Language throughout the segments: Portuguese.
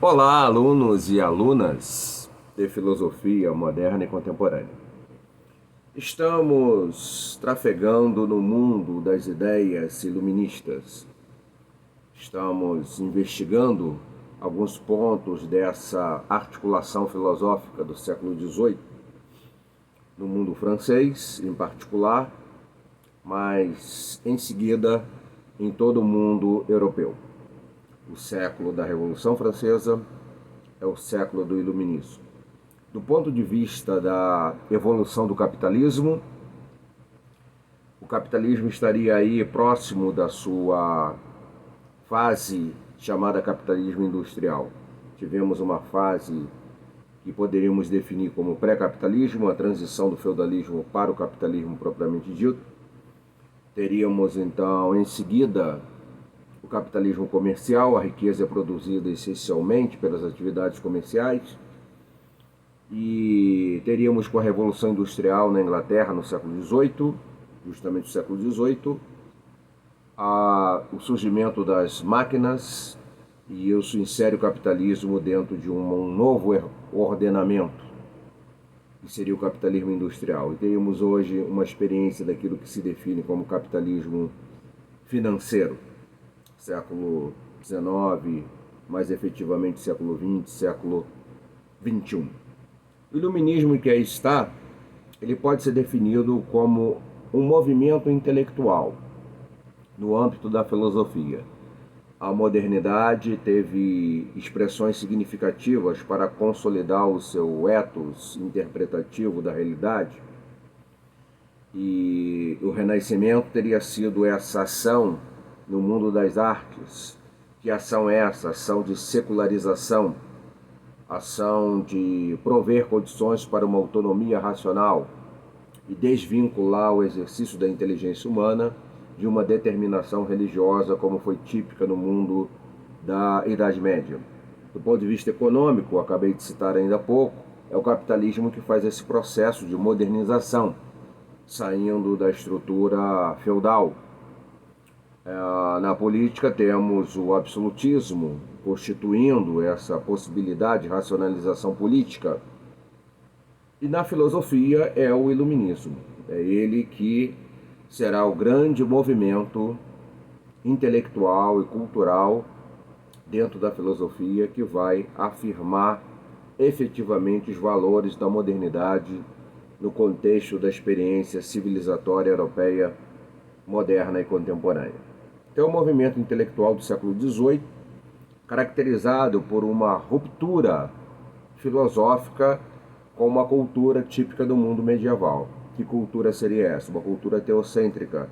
Olá, alunos e alunas de filosofia moderna e contemporânea. Estamos trafegando no mundo das ideias iluministas. Estamos investigando alguns pontos dessa articulação filosófica do século XVIII, no mundo francês em particular, mas em seguida em todo o mundo europeu. O século da Revolução Francesa é o século do Iluminismo. Do ponto de vista da evolução do capitalismo, o capitalismo estaria aí próximo da sua fase chamada capitalismo industrial. Tivemos uma fase que poderíamos definir como pré-capitalismo, a transição do feudalismo para o capitalismo propriamente dito. Teríamos então em seguida o capitalismo comercial, a riqueza é produzida essencialmente pelas atividades comerciais. E teríamos com a Revolução Industrial na Inglaterra no século XVIII, justamente no século XVIII, o surgimento das máquinas, e isso insere o capitalismo dentro de um novo ordenamento, que seria o capitalismo industrial. E teríamos hoje uma experiência daquilo que se define como capitalismo financeiro, século XIX, mais efetivamente século XX, século XXI. O iluminismo que aí está, ele pode ser definido como um movimento intelectual no âmbito da filosofia. A modernidade teve expressões significativas para consolidar o seu ethos interpretativo da realidade, e o Renascimento teria sido essa ação no mundo das artes. Que ação é essa? Ação de secularização, ação de prover condições para uma autonomia racional e desvincular o exercício da inteligência humana de uma determinação religiosa, como foi típica no mundo da Idade Média. Do ponto de vista econômico, acabei de citar ainda há pouco, é o capitalismo que faz esse processo de modernização, saindo da estrutura feudal. Na política temos o absolutismo, constituindo essa possibilidade de racionalização política. E na filosofia é o iluminismo. É ele que será o grande movimento intelectual e cultural dentro da filosofia que vai afirmar efetivamente os valores da modernidade no contexto da experiência civilizatória europeia moderna e contemporânea. Então, o movimento intelectual do século XVIII, caracterizado por uma ruptura filosófica com uma cultura típica do mundo medieval. Que cultura seria essa? Uma cultura teocêntrica,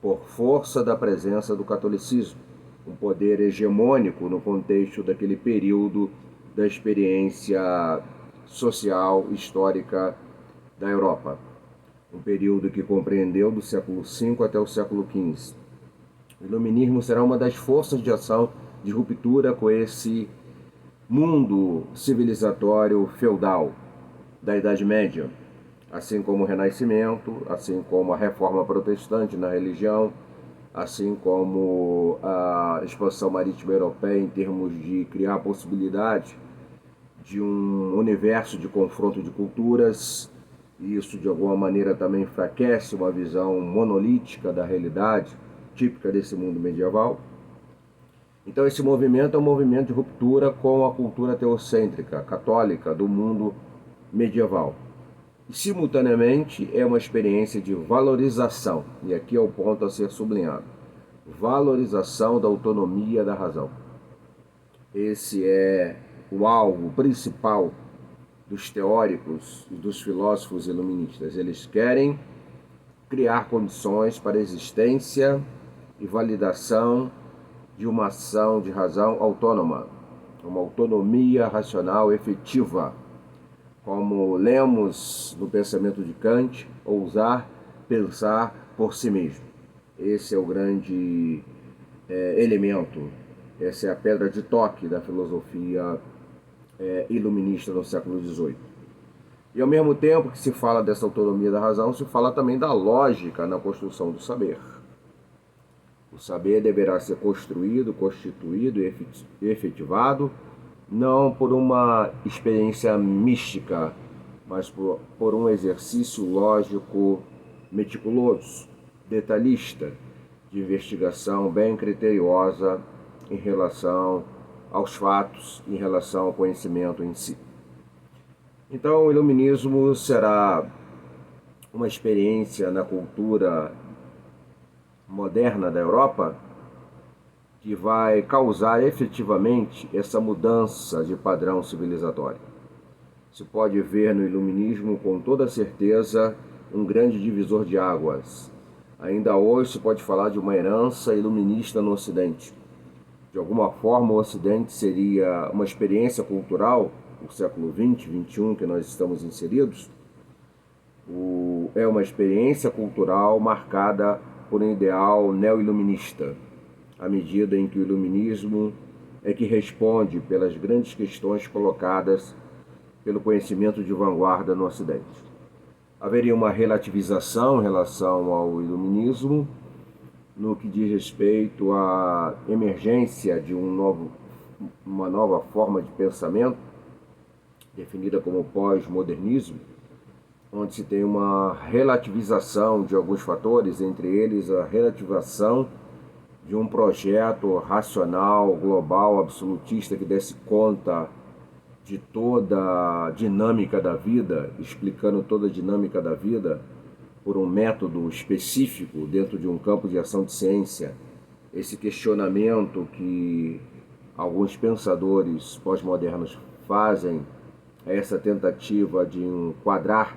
por força da presença do catolicismo, um poder hegemônico no contexto daquele período da experiência social histórica da Europa. Um período que compreendeu do século V até o século XV. O iluminismo será uma das forças de ação de ruptura com esse mundo civilizatório feudal da Idade Média, assim como o Renascimento, assim como a Reforma Protestante na religião, assim como a expansão marítima europeia em termos de criar a possibilidade de um universo de confronto de culturas. E isso de alguma maneira também enfraquece uma visão monolítica da realidade, típica desse mundo medieval. Então esse movimento é um movimento de ruptura com a cultura teocêntrica, católica do mundo medieval. E simultaneamente é uma experiência de valorização, e aqui é o ponto a ser sublinhado, valorização da autonomia da razão. Esse é o alvo principal dos teóricos e dos filósofos iluministas. Eles querem criar condições para a existência e validação de uma ação de razão autônoma, uma autonomia racional efetiva, como lemos no pensamento de Kant, ousar pensar por si mesmo. Esse é o grande elemento, essa é a pedra de toque da filosofia iluminista no século XVIII. E ao mesmo tempo que se fala dessa autonomia da razão, se fala também da lógica na construção do saber. O saber deverá ser construído, constituído e efetivado não por uma experiência mística, mas por um exercício lógico meticuloso, detalhista, de investigação bem criteriosa em relação aos fatos, em relação ao conhecimento em si. Então, o iluminismo será uma experiência na cultura moderna da Europa que vai causar efetivamente essa mudança de padrão civilizatório. Se pode ver no iluminismo com toda certeza um grande divisor de águas. Ainda hoje se pode falar de uma herança iluminista no Ocidente. De alguma forma o Ocidente seria uma experiência cultural, o século XX, XXI que nós estamos inseridos, é uma experiência cultural marcada por um ideal neo-iluminista, à medida em que o iluminismo é que responde pelas grandes questões colocadas pelo conhecimento de vanguarda no Ocidente. Haveria uma relativização em relação ao iluminismo no que diz respeito à emergência de uma nova forma de pensamento, definida como pós-modernismo, onde se tem uma relativização de alguns fatores, entre eles a relativização de um projeto racional, global, absolutista, que desse conta de toda a dinâmica da vida, explicando toda a dinâmica da vida por um método específico dentro de um campo de ação de ciência. Esse questionamento que alguns pensadores pós-modernos fazem, essa tentativa de enquadrar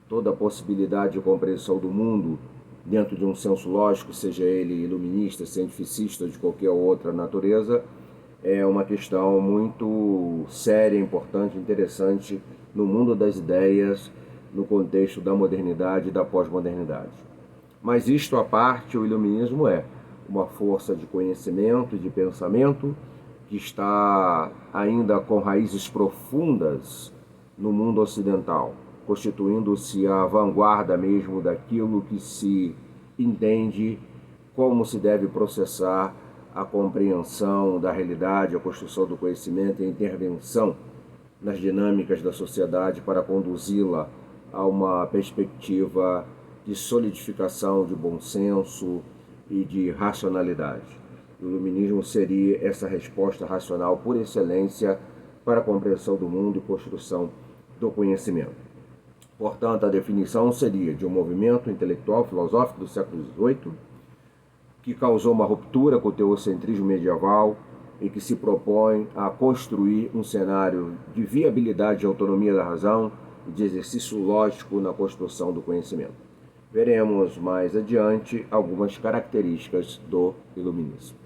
toda a possibilidade de compreensão do mundo dentro de um senso lógico, seja ele iluminista, cientificista ou de qualquer outra natureza, é uma questão muito séria, importante, interessante no mundo das ideias, no contexto da modernidade e da pós-modernidade. Mas isto à parte, o iluminismo é uma força de conhecimento e de pensamento que está ainda com raízes profundas no mundo ocidental, constituindo-se a vanguarda mesmo daquilo que se entende como se deve processar a compreensão da realidade, a construção do conhecimento e a intervenção nas dinâmicas da sociedade para conduzi-la a uma perspectiva de solidificação de bom senso e de racionalidade. O iluminismo seria essa resposta racional por excelência para a compreensão do mundo e construção do conhecimento. Portanto, a definição seria de um movimento intelectual filosófico do século XVIII que causou uma ruptura com o teocentrismo medieval e que se propõe a construir um cenário de viabilidade e autonomia da razão e de exercício lógico na construção do conhecimento. Veremos mais adiante algumas características do iluminismo.